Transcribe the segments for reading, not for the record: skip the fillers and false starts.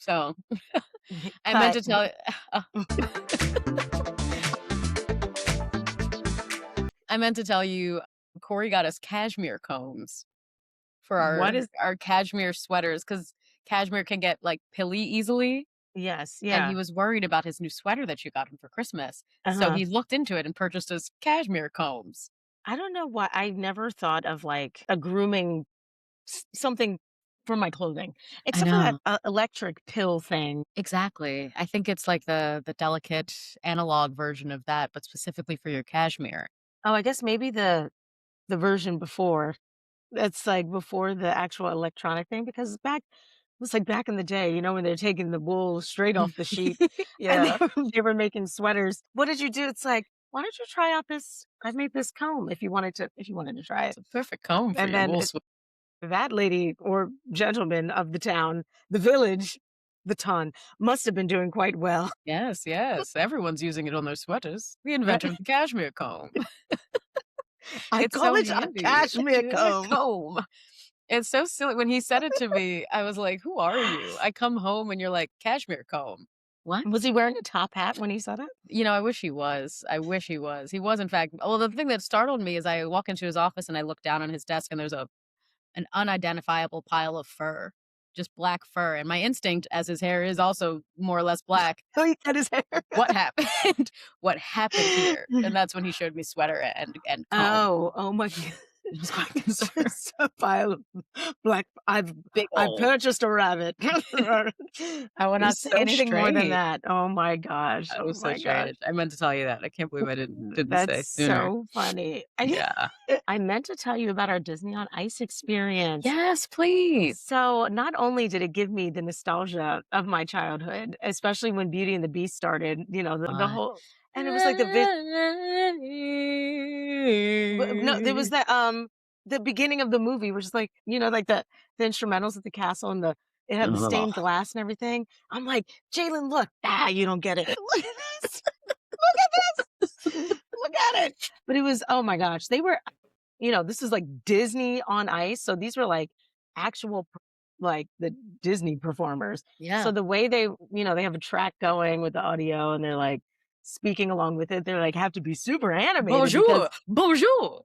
So I meant Cut. to tell I meant to tell you, Corey got us cashmere combs for What is our cashmere sweaters because cashmere can get, like, pilly easily, Yes, and he yeah. was worried about his new sweater that you got him for Christmas. So Uh-huh. he looked into it and purchased us cashmere combs. I don't know why I never thought of, like, a grooming something for my clothing, I except for that, know. electric pill thing. Exactly. I think it's like the delicate analog version of that, but specifically for your cashmere. Oh, I guess maybe the version before. That's, like, before the actual electronic thing, because back it was, like, back in the day, when they're taking the wool straight off the sheep and Yeah. they were making sweaters. What did you do? It's like, "Why don't you try out this I made this comb if you wanted to try it." It's a perfect comb for And your then wool it that lady or gentleman of the town, the village, the ton, must have been doing quite well. Yes, yes. Everyone's using it on their sweaters. The inventor of the cashmere comb. I It's call so it a handy. cashmere A comb. comb. It's so silly. When he said it to me, I was like, "Who are you?" I come home and you're like, "Cashmere comb." What? Was he wearing a top hat when he said it? I wish he was. I wish he was. He was, in fact. Well, the thing that startled me is I walk into his office and I look down on his desk and there's an unidentifiable pile of fur, just black fur. And my instinct, as his hair is also more or less black, Oh, he cut his hair. what happened? What happened here? And that's when he showed me sweater and comb. Oh my god. I was quite concerned. Just a pile of black Big I've ol' purchased a rabbit. I will It not was say so anything more than strange. that. Oh my gosh. It Oh was so my gosh. strange. I meant to tell you that. I can't believe I didn't That's say sooner. so funny. Yeah. I meant to tell you about our Disney on Ice experience. Yes, please. So, not only did it give me the nostalgia of my childhood, especially when Beauty and the Beast started, the Uh, whole and it was like no, there was the beginning of the movie, which is like, like the instrumentals at the castle and it had the Ugh. stained glass and everything. I'm like, Jalen, look, you don't get it. Look at this. Look at this. Look at it. But it was, oh my gosh, they were, this is like Disney on Ice. So these were like actual, like the Disney performers. So Yeah. the way they have a track going with the audio and they're like speaking along with it, they're like have to be super animated because Bonjour, bonjour.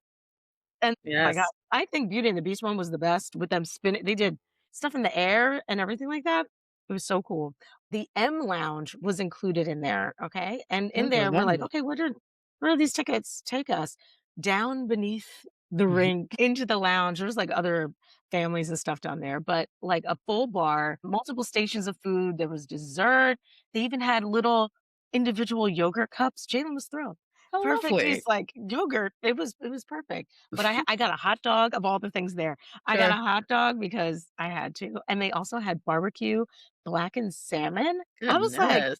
and oh my god, Yes. I think Beauty and the Beast one was the best with them spinning. They did stuff in the air and everything like that. It was so cool. The M Lounge was included in there, okay? And in Good for there, we're like, them. okay, where do these tickets take us? Down beneath the rink into the lounge. There's like other families and stuff down there, but like a full bar, multiple stations of food. There was dessert. They even had little individual yogurt cups. Jalen was thrilled. How Perfect lovely. taste like yogurt. It was perfect. But I got a hot dog of all the things there. I got a Sure. hot dog because I had to, and they also had barbecue blackened salmon. I was like Goodness.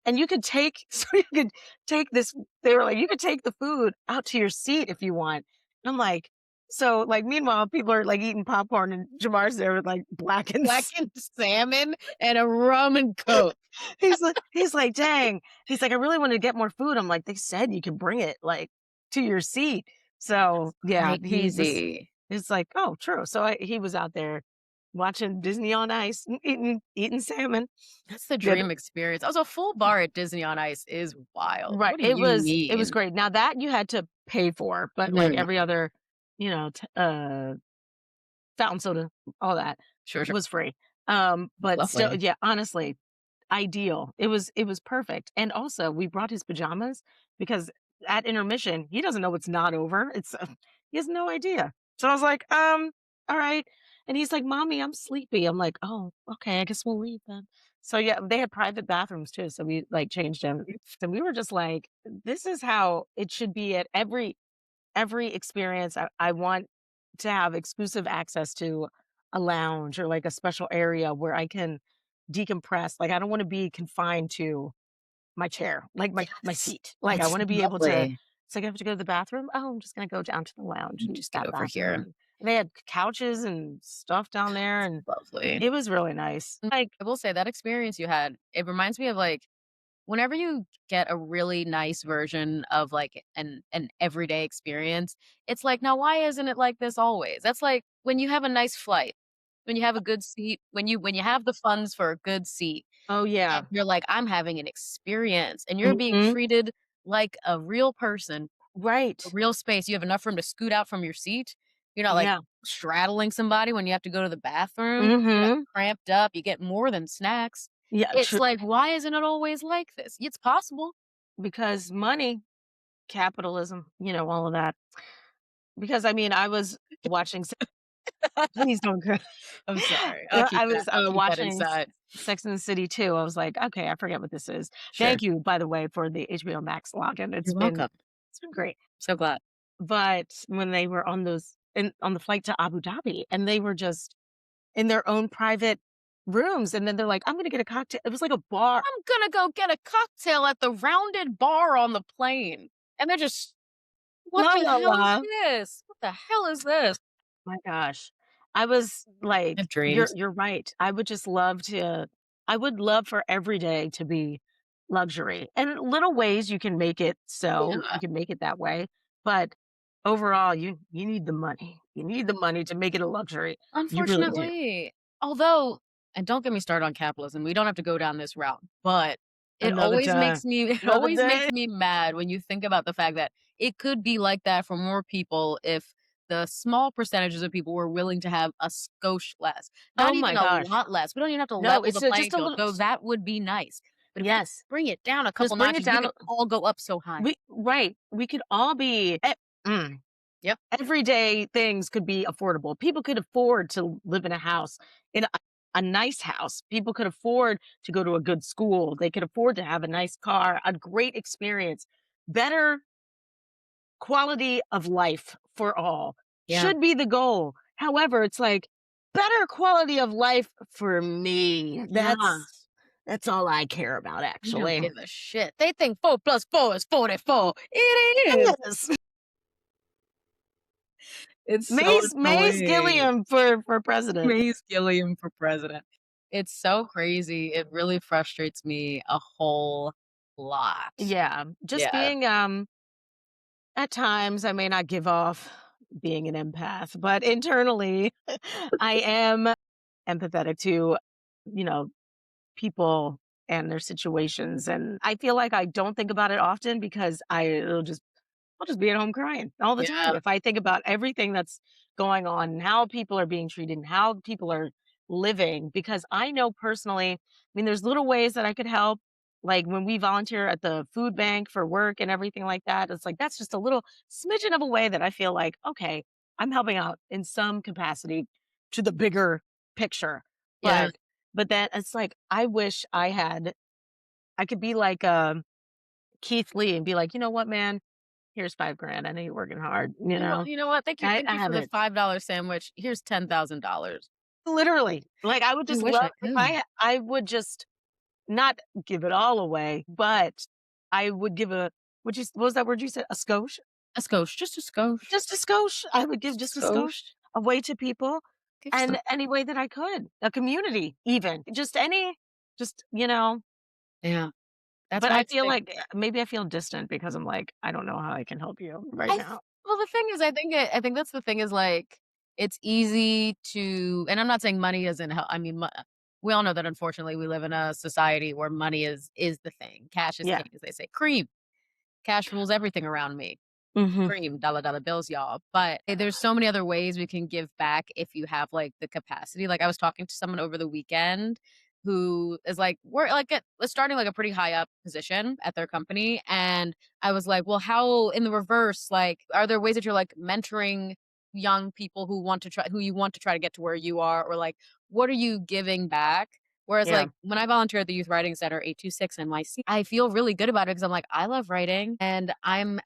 and you could take so you could take this they were like, "You could take the food out to your seat if you want." I'm like so, like, meanwhile, people are, like, eating popcorn and Jamar's there with, like, blackened Blackened salmon and a rum and coke. he's like, "Dang." He's like, "I really wanted to get more food." I'm like, "They said you can bring it, like, to your seat." So, yeah, he was Crazy. it's like, "Oh, true." So he was out there watching Disney on Ice, and eating salmon. That's the Did dream experience. Also, a full bar at Disney on Ice is wild. right. What do you It was mean? great. Now that you had to pay for, but, like, No. every other, fountain soda, all that Sure, sure. was free. It's But still, lovely. yeah, honestly, ideal. It was perfect. And also, we brought his pajamas because at intermission, he doesn't know it's not over. He has no idea. So I was like, all right. And he's like, "Mommy, I'm sleepy." I'm like, "Oh, okay, I guess we'll leave then." So yeah, they had private bathrooms too. So we like changed him. And we were just like, this is how it should be at every experience. I want to have exclusive access to a lounge or like a special area where I can decompress. Like I don't want to be confined to my chair, like my Yes. seat. Like I It's want to be able to. lovely. It's like I have to go to the bathroom. Oh, I'm just gonna go down to the lounge and use Just get that over bathroom. here. And they had couches and stuff down there, and Lovely. it was really nice. Like I will say that experience you had, it reminds me of, like, whenever you get a really nice version of, like, an everyday experience, it's like, "Now why isn't it like this always?" That's like when you have a nice flight. When you have a good seat, when you have the funds for a good seat, Oh, and yeah. you're like, "I'm having an experience," and you're being Mhm. treated like a real person, a Right. real space, you have enough room to scoot out from your seat. You're not, like, Yeah. straddling somebody when you have to go to the bathroom. You're not Mhm. cramped up, you get more than snacks. Yeah, It's true. like, why isn't it always like this? It's possible. Because money, capitalism, all of that. Because, I mean, I was watching please don't cry. I'm sorry. I'll keep I that was, I'll keep that watching inside. Sex and the City too. I was like, "Okay, I forget what this is." Sure. Thank you, by the way, for the HBO Max login. You're welcome. It's been great. So glad. But when they were on the flight to Abu Dhabi, and they were just in their own private rooms, and then they're like, "I'm gonna get a cocktail." It was like a bar. I'm gonna go get a cocktail at the Rounded Bar on the plane. And they're just, "What La, the la, hell is la. this? What the hell is this?" My gosh. I was I like, have dreams. you're right. I would love for every day to be luxury. And little ways you can make it so, Yeah. you can make it that way, but overall, you need the money. You need the money to make it a luxury. You really do. Unfortunately, although and don't get me started on capitalism, we don't have to go down this route, but it Another always time. makes me it Another always makes day. me mad when you think about the fact that it could be like that for more people if the small percentages of people were willing to have a skosh less, not Oh even my a gosh. lot less. We don't even have to No, level the it's playing just a field, little though that would be nice. But if we could yes. bring it down a couple Just bring it notches, we down. could all go up so high. We right. We could all be mm. Yep. Everyday things could be affordable. People could afford to live in a house, in a nice house. People could afford to go to a good school. They could afford to have a nice car, a great experience, better quality of life for all Yeah. should be the goal. However, it's like better quality of life for me. Yeah. That's all I care about, We don't actually. give a shit. They think 4 plus 4 is 44. It is. Yes. It's so Mace annoying. Gilliam for president. Maze Gilliam for president. It's so crazy. It really frustrates me a whole lot. Yeah, just Yeah. being, at times, I may not give off being an empath, but internally, I am empathetic to, you know, people and their situations, and I feel like I don't think about it often because I'll just be at home crying all the time. Yeah. If I think about everything that's going on and how people are being treated and how people are living, because I know personally, I mean, there's little ways that I could help. Like when we volunteer at the food bank for work and everything like that, it's like that's just a little smidgen of a way that I feel like, okay, I'm helping out in some capacity to the bigger picture. Yeah. But then it's like I wish I could be like Keith Lee and be like, you know what, man, here's 5 grand. I know you're working hard, You know what? Thank I you for the haven't $5 sandwich. Here's $10,000. literally, like, I would I just wish love I if could. I would just not give it all away, but I would give a what was that word you said? A skosh? A skosh, just a skosh. Just a skosh. I would give Just a just a skosh skosh. away to people Give some. and any way that I could. A community even. Just any just. Yeah. That's But my I feel take. like maybe I feel distant because I'm like, I don't know how I can help you right I now. well, the thing is, I think that's the thing is, like, it's easy to and I'm not saying money isn't hel I mean, we all know that unfortunately we live in a society where money is the thing. Cash is Yeah. king, as they say. Cream. Cash rules everything around me. Mhm. Cream, dollar dollar bills, y'all. But there's so many other ways we can give back if you have like the capacity. Like I was talking to someone over the weekend who is like, we're like at starting like a pretty high up position at their company. And I was like, well, how in the reverse, like, are there ways that you're like mentoring young people who you want to try to get to where you are? Or like, what are you giving back? Whereas, Yeah. like, when I volunteer at the Youth Writing Center, 826 NYC, I feel really good about it because I'm like, I love writing and I'm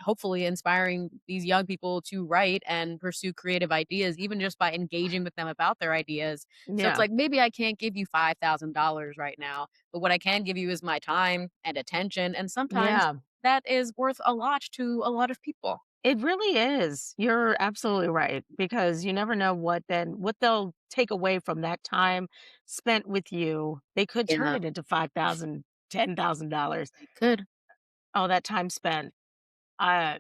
hopefully inspiring these young people to write and pursue creative ideas, even just by engaging with them about their ideas. So it's Yeah. like, maybe I can't give you $5,000 right now, but what I can give you is my time and attention. And sometimes Yeah. that is worth a lot to a lot of people. It really is. You're absolutely right because you never know what they'll take away from that time spent with you. They could turn Yeah, it into 5,000, $10,000. they could. All that time spent. Uh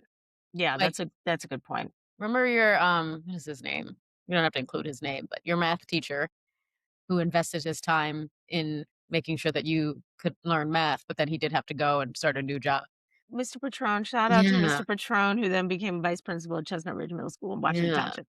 yeah, Like, that's a good point. remember your, what is his name? you don't have to include his name, but your math teacher who invested his time in making sure that you could learn math, but then he did have to go and start a new job. Mr. Patron, shout out to Yeah, Mr. Patron, who then became vice principal at Chestnut Ridge Middle School in Washington yeah. Township.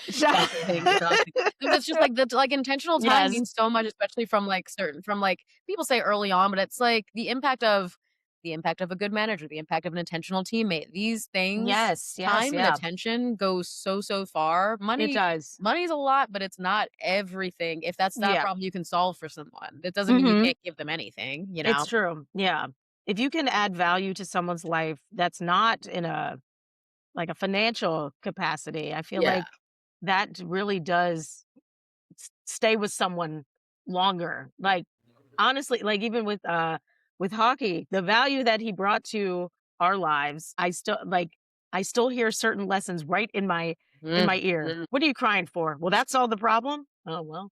Shout Exhausting, exhausting. It's just like the like intentional time Yes, means so much, especially from like certain from like people say early on, but it's like the impact of a good manager, the impact of an intentional teammate. These things, yes, yes, time and yeah, attention goes so, so far. it does. Money's a lot, but it's not everything. If that's not a Yeah, problem you can solve for someone, that doesn't mean you mhm, can't give them anything, you it's know? true, yeah. If you can add value to someone's life that's not in a like a financial capacity, I feel Yeah. like that really does stay with someone longer. Like, honestly, like, even with hockey, the value that he brought to our lives, I still hear certain lessons right in my Mm, ear. mm. "What are you crying for?" "Well, that solved the problem?" "Oh, well,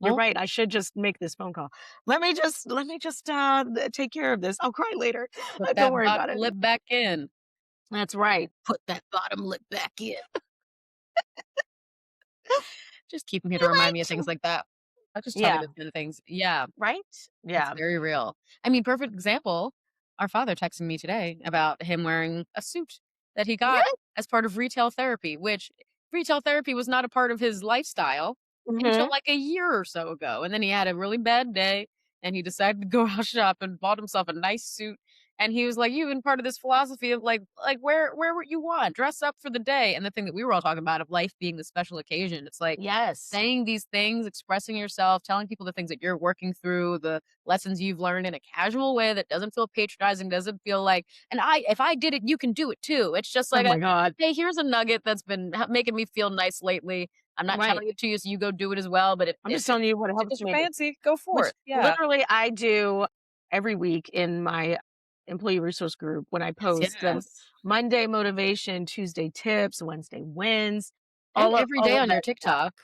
you're Well, right, I should just make this phone call. Let me just, take care of this. I'll cry later. put Don't that worry about bottom it." lip back in. That's right. Put that bottom lip back in. Just keep him here to You remind me like of things to like that. I'll just tell me Yeah, the things. Yeah, right? it's Yeah. very real. I mean, perfect example, our father texted me today about him wearing a suit that he got Yeah. as part of retail therapy, which retail therapy was not a part of his lifestyle until, Mhm. like, a year or so ago, and then he had a really bad day, and he decided to go out shop and bought himself a nice suit, and he was like, "You've been part of this philosophy of, like, wear what you want, dress up for the day," and the thing that we were all talking about of life being the special occasion, it's like, Yes. saying these things, expressing yourself, telling people the things that you're working through, the lessons you've learned in a casual way that doesn't feel patronizing, doesn't feel like, and if I did it, you can do it too. It's just Oh like my god. hey, here's a nugget that's been making me feel nice lately. I'm not Right. telling it to you so you go do it as well, but I'm just telling you what helps tickles your me, fancy, go for which it. Yeah. literally I do every week in my employee resource group when I Yes, post the yes. Monday motivation, Tuesday tips, Wednesday wins, And every all day of on your that stuff. TikTok.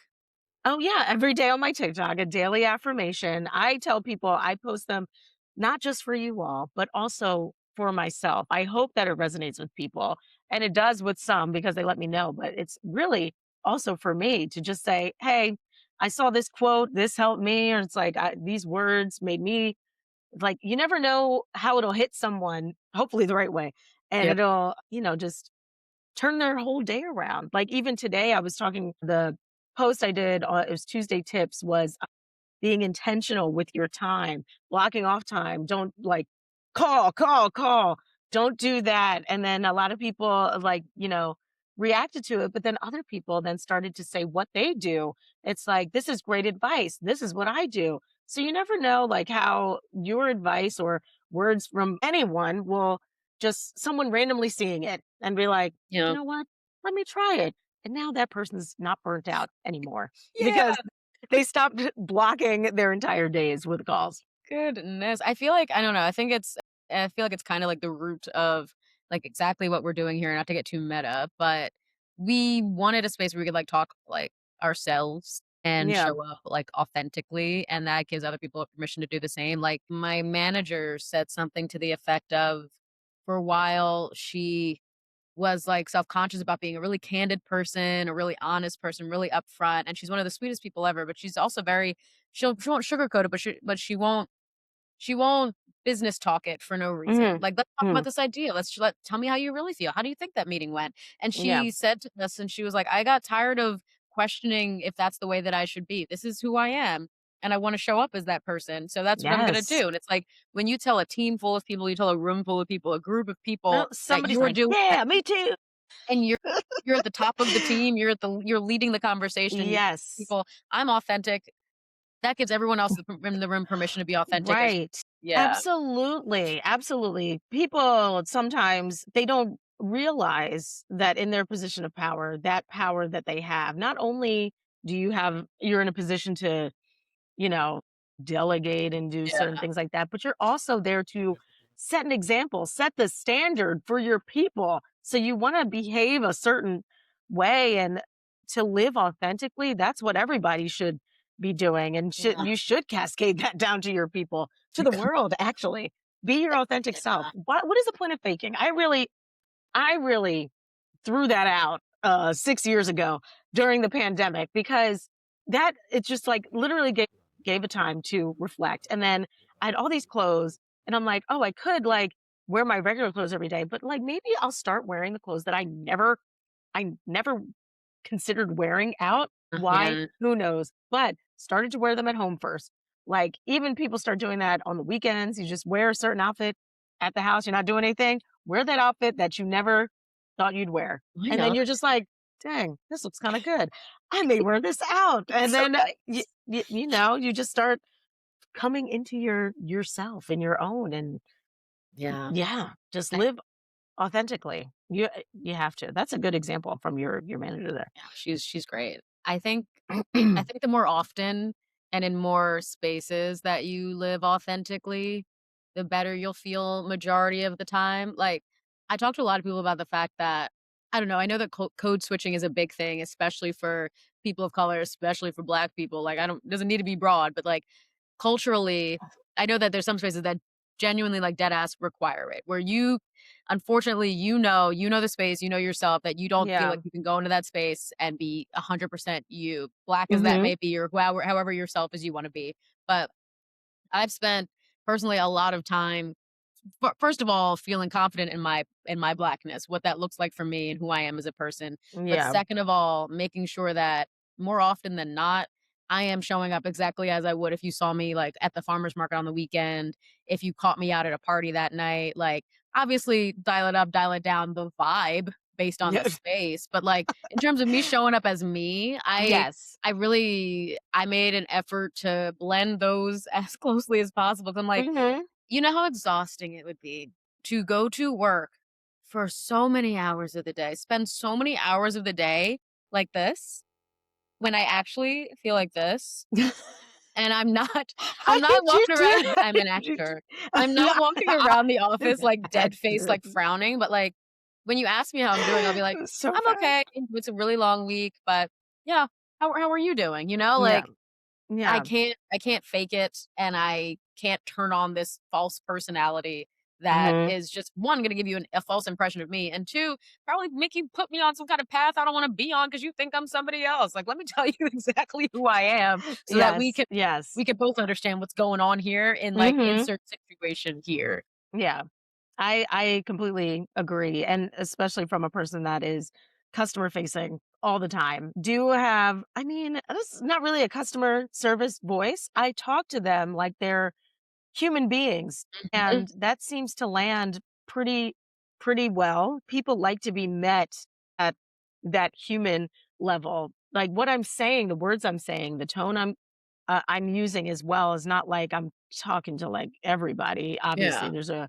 Oh, yeah, every day on my TikTok, a daily affirmation. I tell people I post them not just for you all, but also for myself. I hope that it resonates with people, and it does with some because they let me know, but it's really also for me to just say, "Hey, I saw this quote, this helped me," or it's like, "These words made me" like, you never know how it'll hit someone, hopefully the right way, and Yep. it'll, just turn their whole day around. Like, even today, I was talking the post I did, it was Tuesday tips was being intentional with your time, blocking off time. Don't like call, call, call. Don't do that. And then a lot of people reacted to it, but then other people then started to say what they do. It's like, this is great advice. This is what I do. So you never know like how your advice or words from anyone will just someone randomly seeing it and be like, You you know? know what? Let me try it. And now that person's not burnt out anymore Yeah. because they stopped blocking their entire days with calls. Goodness. I feel like I don't know, I feel like it's kinda like the root of, like, exactly what we're doing here, not to get too meta, but we wanted a space where we could, like, talk, like, ourselves and Yeah. show up, like, authentically, and that gives other people permission to do the same. Like, my manager said something to the effect of, for a while, she was, like, self-conscious about being a really candid person, a really honest person, really upfront, and she's one of the sweetest people ever, but she's also very she won't sugarcoat it, but she won't business talk it for no reason. Mhm. Like, "Let's talk about Mhm. this idea. Tell me how you really feel. How do you think that meeting went?" And Yeah. she said to us, and she was like, "I got tired of questioning if that's the way that I should be. This is who I am, and I wanna show up as that person, so that's what I'm gonna Yes. do." And it's like, when you tell a team full of people, you tell a room full of people, a group of people Well, that somebody's you're like, doing that "Yeah, me too." and you're at the top of the team, you're leading the conversation, and you Yes. people, "I'm authentic." That gives everyone else in the room permission to be authentic as Right. yeah. Absolutely. Absolutely. People sometimes they don't realize that in their position of power, that power that they have, not only do you're in a position to you know, delegate and do certain Yeah. things like that. But you're also there to set an example, set the standard for your people. So you want to behave a certain way and to live authentically. That's what everybody should be doing. And Yeah. you should cascade that down to your people, to the world, actually. Be your authentic self. What is the point of faking? I really threw that out 6 years ago during the pandemic because that it's just like literally gave a time to reflect. And then I had all these clothes and I'm like, oh, I could like wear my regular clothes every day, but like maybe I'll start wearing the clothes that I never considered wearing out. Why? Yeah. Who knows? But started to wear them at home first. Like even people start doing that on the weekends. You just wear a certain outfit at the house. You're not doing anything. Wear that outfit that you never thought you'd wear. Why And then not? you're just like, dang, this looks kind of good. I may wear this out. And It's so then nice. you just start coming into yourself and your own and Yeah. yeah, just I live authentically. You have to. That's a good example from your manager there. yeah, she's great. I think the more often and in more spaces that you live authentically, the better you'll feel majority of the time. Like, I talk to a lot of people about the fact that I don't know, I know that code switching is a big thing, especially for people of color, especially for Black people. Like, I don't doesn't need to be broad, but like culturally, I know that there's some spaces that genuinely like dead ass require it, where you unfortunately, you know the space, you know yourself that you don't feel Yeah. like you can go into that space and be 100% you, Black as that Mhm. may be, or however yourself as you wanna be. But I've spent personally a lot of time first of all, feeling confident in my Blackness, what that looks like for me and who I am as a person. But Yeah. second of all, making sure that more often than not, I am showing up exactly as I would if you saw me like at the farmer's market on the weekend, if you caught me out at a party that night, like obviously dial it up, dial it down, the vibe based on the Yeah. space. But like in terms of me showing up as me, Yes. I made an effort to blend those as closely as possible. 'Cause I'm like, Mhm. you know how exhausting it would be to go to work for so many hours of the day, spend so many hours of the day like this, when I actually feel like this, and How I'm not did you walking do around How I'm did an you actor. I'm not walking around the office, like, dead face, like, Actor. frowning, but, like, when you ask me how I'm doing, I'll be like, So "I'm fast. okay. It's a really long week, but yeah, how are you doing?" You know, Yeah. like, Yeah. I can't fake it, and I can't turn on this false personality that Mhm. is just, 1, gonna give you a false impression of me, and 2, probably make you put me on some kind of path I don't wanna be on because you think I'm somebody else. Like, let me tell you exactly who I am so that Yes. Yes. we can both understand what's going on here in, like, Mhm. insert situation here. Yeah. I completely agree, and especially from a person that is customer facing all the time. Do have I mean, this is not really a customer service voice. I talk to them like they're human beings, Mhm. and that seems to land pretty well. People like to be met at that human level. Like what I'm saying, the words I'm saying, the tone I'm using as well is not like I'm talking to like everybody. Obviously, Yeah. there's a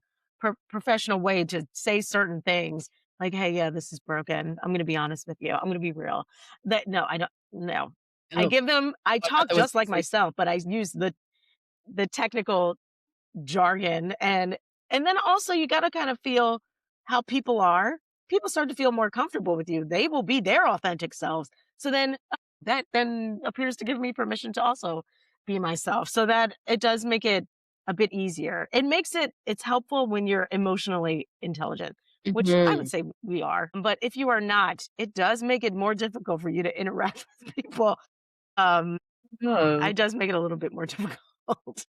professional way to say certain things. Like, hey, yeah, this is broken. I'm going to be honest with you. I'm going to be real. That no, I don't. No, I Oh, give them. I I thought talk that was just like easy. myself, but I use the technical jargon and then also you got to kind of feel how people are. People start to feel more comfortable with you. They will be their authentic selves. So then that then appears to give me permission to also be myself. So that it does make it a bit easier. It's helpful when you're emotionally intelligent, which I would Mhm. say we are. But if you are not, it does make it more difficult for you to interact with people. Um Oh. it does make it a little bit more difficult.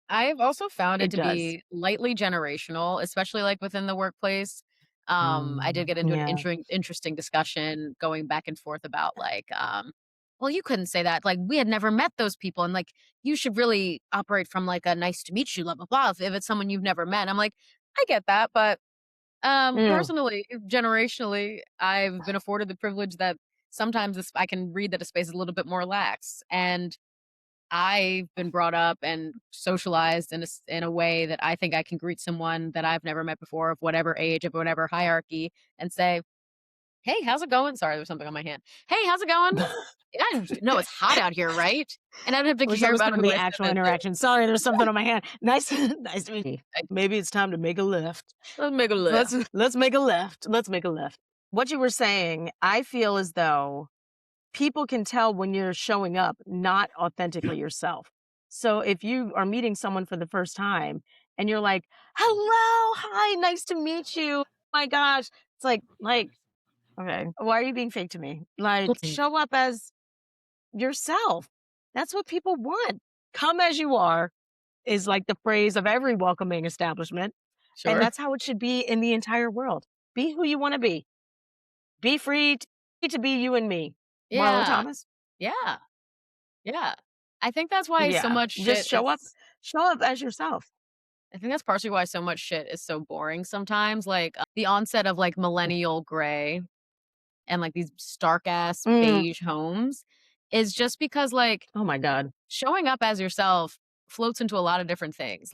I've also found it It to does. be lightly generational, especially, like, within the workplace. I did Mm, get into an yeah. interesting discussion going back and forth about, like, "Well, you couldn't say that, like, we had never met those people, and, like, you should really operate from, like, a nice to meet you, blah, blah, blah, if it's someone you've never met." I'm like, "I get that, but, Mm. personally, generationally, I've been afforded the privilege that sometimes this I can read that a space is a little bit more lax, and I've been brought up and socialized in a way that I think I can greet someone that I've never met before of whatever age, of whatever hierarchy, and say, "Hey, how's it going?" Sorry, there's something on my hand. "Hey, how's it going? Yeah, no, it's hot out here, right?" And I don't have to Wish that care was about some of who the I said actual that to. interaction. Sorry, there's something on my hand. Nice, nice to meet you. I Maybe it's time to make a left. let's make a Let's laugh. let's make a left. Let's make a left. What you were saying, I feel as though people can tell when you're showing up not authentically yourself. So if you are meeting someone for the first time and you're like, "Hello, hi, nice to meet you. Oh my gosh." It's like Okay. Why are you being fake to me? Like, Mhm. show up as yourself. That's what people want. Come as you are is like the phrase of every welcoming establishment. And Sure. that's how it should be in the entire world. Be who you want to be. Be free to be you and me. Marlo Yeah. Thomas. Yeah. Yeah. I think that's why so Yeah. much Just shit show up. is Show up as yourself. I think that's partially why so much shit is so boring sometimes, like, the onset of, like, millennial gray and, like, these stark ass Mm. beige homes is just because, like, Oh my God. showing up as yourself floats into a lot of different things.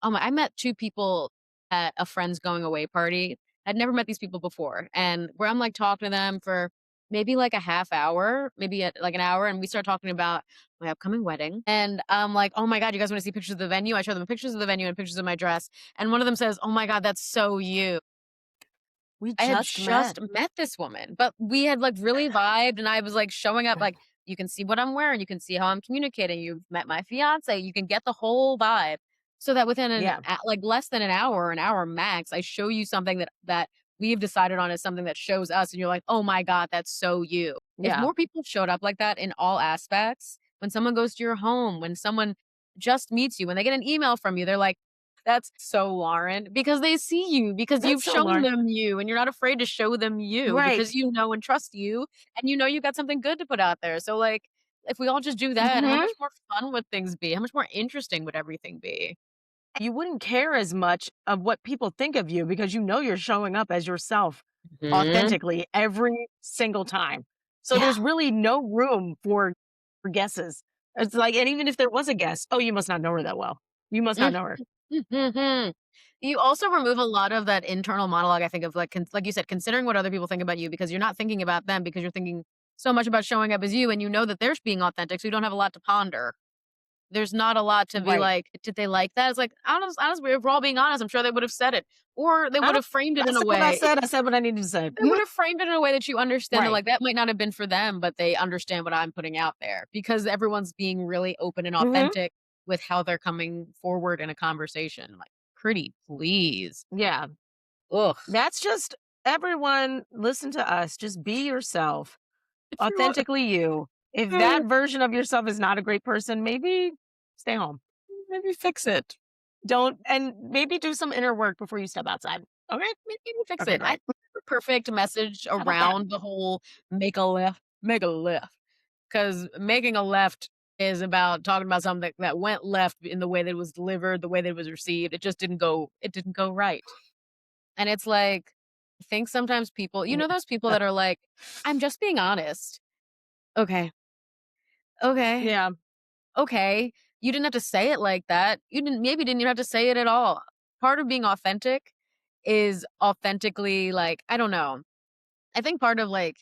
I met 2 people at a friend's going away party. I'd never met these people before, and where I'm, like, talking to them for maybe, like, a half hour, maybe, like, an hour, and we start talking about my upcoming wedding, and I'm like, "Oh my god, you guys wanna see pictures of the venue?" I show them pictures of the venue and pictures of my dress, and one of them says, "Oh my god, that's so you." We I had just met. just met this woman, but we had, like, really vibed, and I was, like, showing up, like, "You can see what I'm wearing, you can see how I'm communicating, you've met my fiancé, you can get the whole vibe." So that within Yeah. like, less than an hour max, I show you something that we've decided on as something that shows us, and you're like, "Oh my god, that's so you." If Yeah. more people showed up like that in all aspects, when someone goes to your home, when someone just meets you, when they get an email from you, they're like, "That's so Lauren," because they see you, because you've That's so shown Lauren. them you, and you're not afraid to show them you Right. because you know and trust you, and you know you got something good to put out there. So, like, if we all just do that, how Hmm. much more fun would things be? How much more interesting would everything be? You wouldn't care as much of what people think of you because you know you're showing up as yourself Mhm. authentically every single time. So Yeah. there's really no room for guesses. It's like, and even if there was a guess, oh, you must not know her that well. You must not Mm. know her. Mhm. You also remove a lot of that internal monologue, I think, of, like, like you said, considering what other people think about you because you're not thinking about them because you're thinking so much about showing up as you, and you know that they're being authentic, so you don't have a lot to ponder. There's not a lot to be Right. like, "Did they like that?" It's like, honestly, if we're all being honest, I'm sure they would have said it, or they I would don't have framed it I in a said what I way said. I said what I needed to say. they would have framed it in a way that you understand that, Right. like, that might not have been for them, but they understand what I'm putting out there because everyone's being really open and Hmm. authentic with how they're coming forward in a conversation. Like, pretty please. Yeah. Ugh. That's just everyone listen to us. Just be yourself, If you want authentically you. If that version of yourself is not a great person, maybe stay home. maybe fix it. Don't and maybe do some inner work before you step outside. Okay? Maybe fix Okay, it. I great. think the perfect message How about that? around the whole make a left. Because making a left is about talking about something that went left in the way that it was delivered, the way that it was received. It didn't go right. And it's like, I think sometimes people, you Yeah. know, those people that are like, I'm just being honest. Okay. Okay. Yeah. Okay. You didn't have to say it like that. You didn't even have to say it at all. Part of being authentic is authentically like, I don't know. I think part of, like,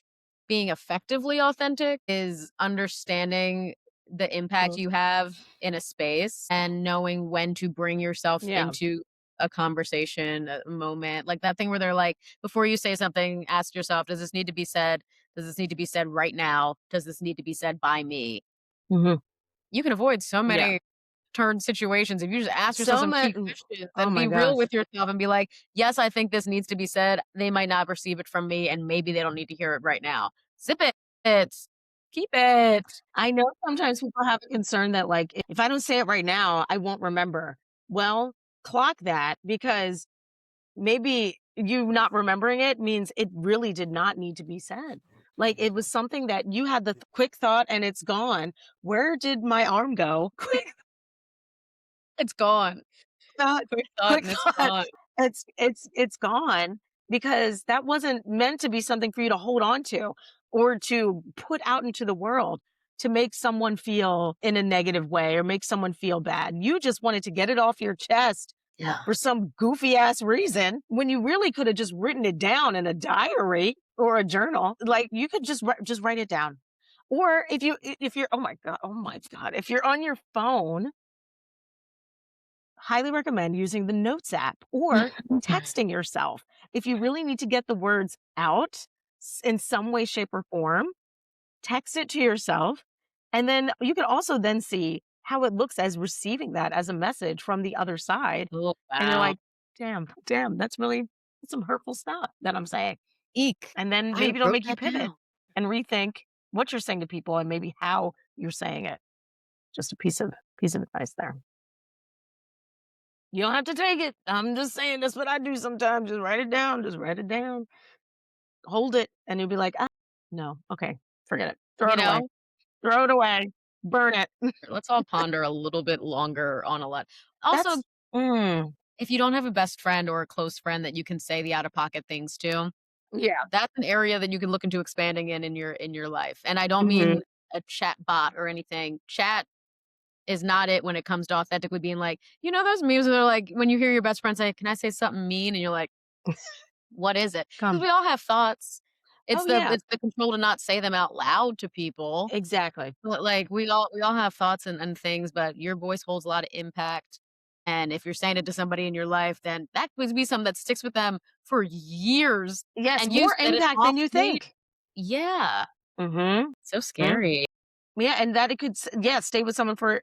being effectively authentic is understanding the impact Mm. you have in a space and knowing when to bring yourself Yeah. into a conversation, a moment, like that thing where they're like, before you say something, ask yourself, "Does this need to be said? Does this need to be said right now? Does this need to be said by me?" Mhm. You can avoid so Yeah. many turn situations if you just ask yourself So some much. key questions Oh and be my real gosh. with yourself and be like, "Yes, I think this needs to be said. They might not receive it from me, and maybe they don't need to hear it right now. Zip it. Keep it." I know sometimes people have a concern that, like, if I don't say it right now, I won't remember. Well, clock that because maybe you not remembering it means it really did not need to be said. Like, it was something that you had the quick thought and it's gone. Where did my arm go? Quick It's gone. thought, Quick thought quick and it's thought. gone. It's gone because that wasn't meant to be something for you to hold on to or to put out into the world to make someone feel in a negative way or make someone feel bad. You just wanted to get it off your chest Yeah. for some goofy ass reason when you really could have just written it down in a diary or a journal. Like you could just write it down. Or if you're oh my god, if you're on your phone, highly recommend using the Notes app or texting yourself. If you really need to get the words out in some way, shape, or form, text it to yourself. And then you can also then see how it looks as receiving that as a message from the other side. Oh, And you're wow. like, damn, that's really that's some hurtful stuff that I'm saying. Eek. And then I maybe it'll wrote make you that pivot down. and rethink what you're saying to people and maybe how you're saying it. Just a piece of advice there. You don't have to take it. I'm just saying that's what I do sometimes. Just write it down. Just write it down. Hold it, and you'll be like, ah, no, okay, forget it. Throw You it away. know? Throw it away. Burn it. Let's all ponder a little bit longer on a lot. Also, That's mm, if you don't have a best friend or a close friend that you can say the out of pocket things to, yeah. that's an area that you can look into expanding in your life. And I don't Mhm. mean a chat bot or anything. Chat is not it when it comes to authentically being like, you know those memes that are like when you hear your best friend say, "Can I say something mean?" And you're like, "What is it?" Because Come. we all have thoughts. Oh, yeah. It's the control to not say them out loud to people. Exactly. But, like, we all have thoughts and things, but your voice holds a lot of impact, and if you're saying it to somebody in your life, then that would be something that sticks with them for years, Yes, and you more said it impact than you softly. think. Yeah, Mhm. so Mm. scary. Yeah, and that it could yeah, stay with someone for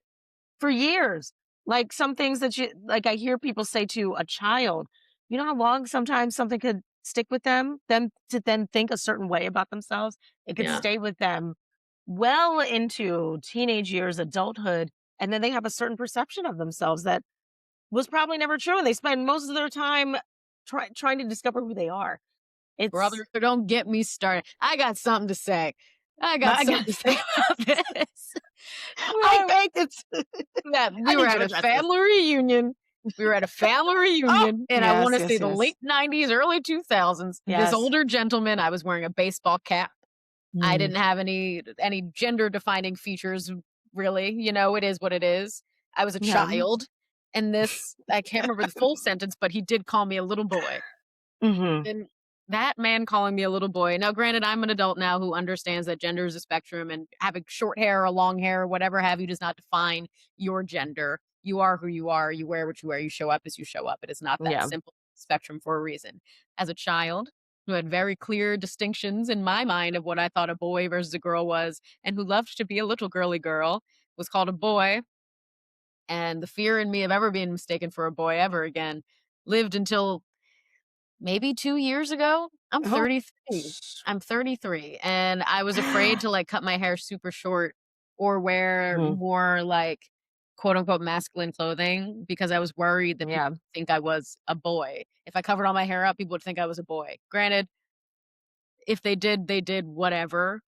years. Like some things that you like I hear people say to a child, you know how long sometimes something could stick with them to then think a certain way about themselves? It could Yeah. stay with them well into teenage years, adulthood, and then they have a certain perception of themselves that was probably never true. And they spend most of their time trying to discover who they are. It's Brother, don't get me started. I got something to say. I got my something God. to say about this. I Well, think it's that I we were need at to a address this. family reunion. We were at a family Oh, reunion, and I yes, wanna say yes, the yes. late '90s, early 2000s. This Yes. older gentleman, I was wearing a baseball cap. I Mm, didn't have any gender defining features really, you know, it is what it is. I was a yeah. child, and this I can't remember the full sentence, but he did call me a little boy. Mhm. And that man calling me a little boy, now granted, I'm an adult now who understands that gender is a spectrum and having short hair or long hair or whatever have you does not define your gender. You are who you are, you wear what you wear, you show up as you show up. It is not that Yeah. simple spectrum for a reason. As a child who had very clear distinctions in my mind of what I thought a boy versus a girl was, and who loved to be a little girly girl, was called a boy, and the fear in me of ever being mistaken for a boy ever again lived until maybe 2 years ago? Oh. 33. I'm 33, and I was afraid to, like, cut my hair super short or wear Mhm. more, like, quote, unquote, "masculine clothing" because I was worried that people Yeah. would think I was a boy. If I covered all my hair up, people would think I was a boy. Granted, if they did whatever,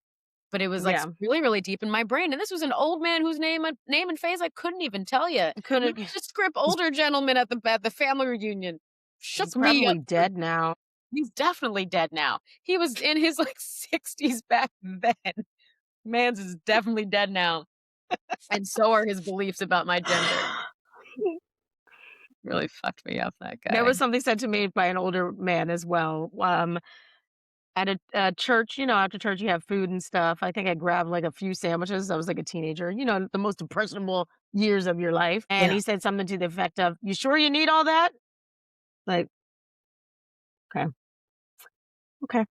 but it was, like, Yeah. really, really deep in my brain, and this was an old man whose name and face I couldn't even tell you. Couldn't Nondescript he's older gentleman at the family reunion shook he's me up. probably dead now. He's definitely dead now. He was in his, like, 60s back then. Mans is definitely dead now, and so are his beliefs about my gender. Really fucked me up, that There was guy. something said to me by an older man as well, at a church, after church, you have food and stuff. I think I grabbed, like, a few sandwiches. I was, like, a teenager, the most impressionable years of your life, and Yeah. he said something to the effect of, "You sure you need all that?" Like, "Okay, okay.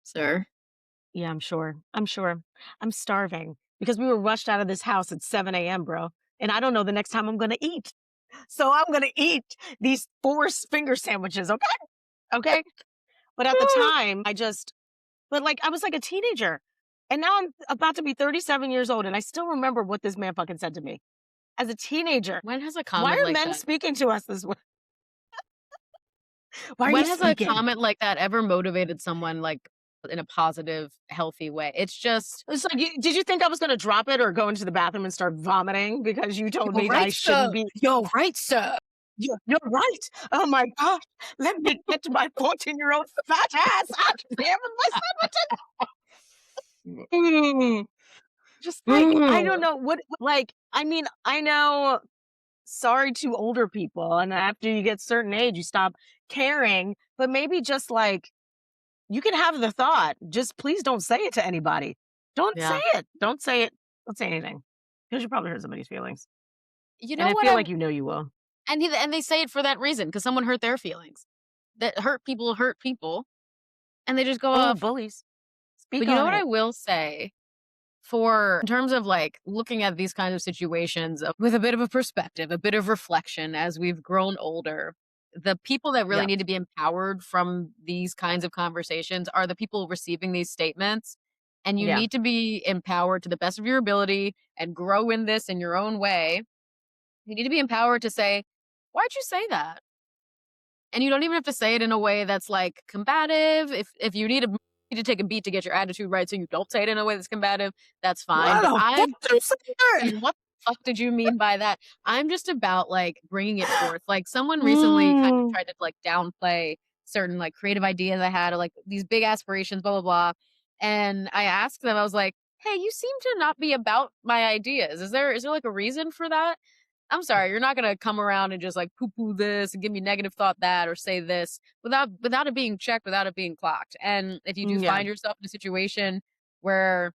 Sir. Yeah, I'm sure. I'm sure. I'm starving because we were rushed out of this house at 7 a.m., bro, and I don't know the next time I'm gonna eat. So I'm gonna eat these 4 finger sandwiches, okay? Okay? But at the time, like, I was like a teenager, and now I'm about to be 37 years old, and I still remember what this man fucking said to me. As a teenager, When has a "Why comment are like men that speaking to us this way? Why are you when has a speaking?" comment like that ever motivated someone, like, in a positive, healthy way? It's just, It's like, "You did you think I was gonna drop it or go into the bathroom and start vomiting because you told "You're me that I right, shouldn't sir. be." You're right, sir." You're right. Oh my gosh. Let me get to my 14-year-old fat ass out of here with my sandwiches. Just like, I don't know like, I mean, I know, sorry to older people, and after you get certain age, you stop caring, but maybe just like, you can have the thought, just please don't say it to anybody. Don't say Yeah. it. Don't say it. Don't say anything because you probably hurt somebody's feelings. You And know I what feel I like you will. and they say it for that reason because someone hurt their feelings. That hurt people, and they just go Oh, off. bullies. But Speak you know on what I it. will say? For in terms of, like, looking at these kinds of situations with a bit of a perspective, a bit of reflection as we've grown older, the people that really Yeah. need to be empowered from these kinds of conversations are the people receiving these statements. And you Yeah. need to be empowered to the best of your ability and grow in this in your own way. You need to be empowered to say, "Why'd you say that?" And you don't even have to say it in a way that's, like, combative. If you need to take a beat to get your attitude right so you don't say it in a way that's combative, that's fine, What but the fuck I'm did you say that? and what the fuck did you mean by that? I'm just about, like, bringing it forth. Like, someone recently kind of Mm. tried to, like, downplay certain, like, creative ideas I had or, like, these big aspirations, blah, blah, blah, and I asked them, I was like, "Hey, you seem to not be about my ideas. Is there, like, a reason for that? I'm sorry, you're not gonna come around and just, like, poo-poo this and give me negative thought that or say this without it being checked, without it being clocked." And if you do Yeah. find yourself in a situation where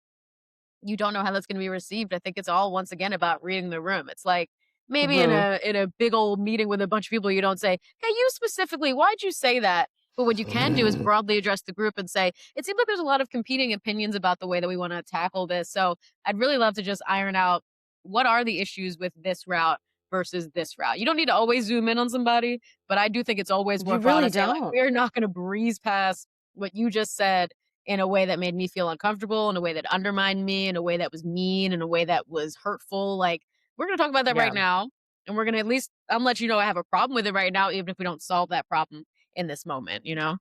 you don't know how that's gonna be received, I think it's all once again about reading the room. It's like, maybe in Mhm. a big old meeting with a bunch of people, you don't say, "Hey, you specifically, why'd you say that?" But what you can do is broadly address the group and say, "It seems like there's a lot of competing opinions about the way that we wanna tackle this, so I'd really love to just iron out what are the issues with this route versus this route." You don't need to always zoom in on somebody, but I do think it's always You worthwhile really to say, like, don't. "We're not gonna breeze past what you just said in a way that made me feel uncomfortable, in a way that undermined me, in a way that was mean, in a way that was hurtful. Like, we're gonna talk about that Yeah. right now, and we're gonna at least I'm let you know I have a problem with it right now, even if we don't solve that problem in this moment, you know?"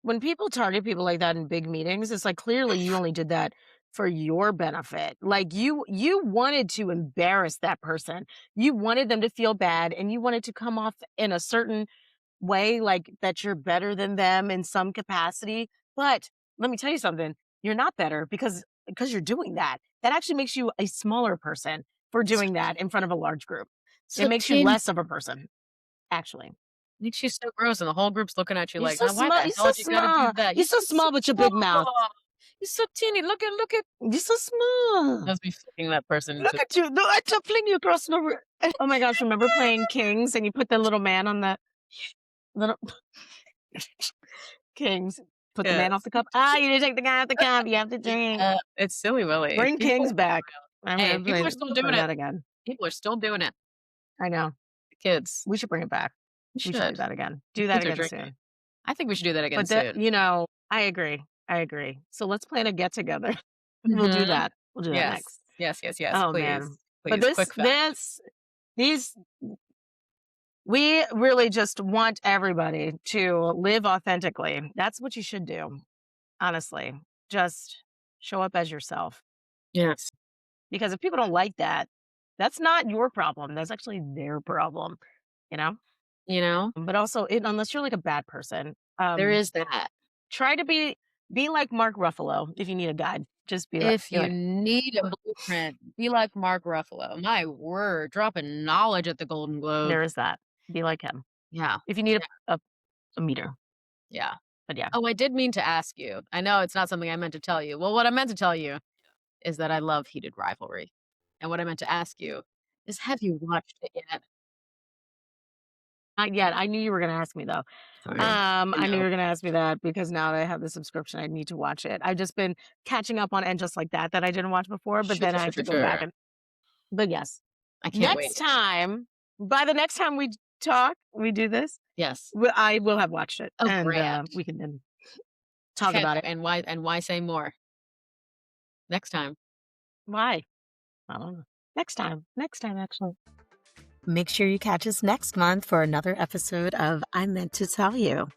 When people target people like that in big meetings, it's like clearly you only did that for your benefit. Like you wanted to embarrass that person. You wanted them to feel bad and you wanted to come off in a certain way like that you're better than them in some capacity. But let me tell you something. You're not better because you're doing that. That actually makes you a smaller person for So doing that in front of a large group. It so makes you teeny less of a person, actually. makes you so gross, and the whole group's looking at you You're like, so "Now why small. the You're hell so did you gotta do small. that? You're You're so so small with your big mouth. small. You're so teeny. Look at" You're so small. Must be flicking that person Look into at you. Look at you fling you across the room. Oh my gosh, remember playing Kings and you put the little man on the little Kings, put the man off Yes. the cup. Ah, you didn't take the guy off the cup. You have to drink. It's silly Willy. Bring People Kings back. I'm Hey, gonna people are still play doing it. that again. People are still doing it. I know. The kids. We should bring it back. We We should do should. that again. The Do that kids are again drinking. soon. I think we should do that again But that, soon. I agree. I agree. So let's plan a get together. We'll do Mhm. that. We'll do that Yes. next. Yes, yes, yes, Oh please. man. But Please, quick fact. these we really just want everybody to live authentically. That's what you should do, honestly. Just show up as yourself. Yes. Because if people don't like that, that's not your problem. That's actually their problem, you know? You know? But also, unless you're like a bad person, There is that. try to be like Mark Ruffalo if you need a guide. Just If be you like, need a blueprint, be like Mark Ruffalo. My word, dropping knowledge at the Golden there Globes. is that. Be like him. Yeah. If you need Yeah. a meter. Yeah. But yeah. Oh, I did mean to ask you. I know it's not something I meant to tell you. Well, what I meant to tell you is that I love heated rivalry. And what I meant to ask you is, have you watched it yet? Not yet. I knew you were gonna ask me though. Sorry. I I knew you know. were gonna ask me that because now that I have the subscription, I need to watch it. I've just been catching up on And Just Like That I didn't watch before, but Sure, then sure, I sure, have to sure, go back sure. but yes. I can't Next wait. time, by the next time we talk, we do this, Yes. I will have watched it Oh, and grand. we can then talk Okay, about it. and why say more? Next time. Why? I don't know. Next time. Next time, actually. Make sure you catch us next month for another episode of I Meant to Tell You.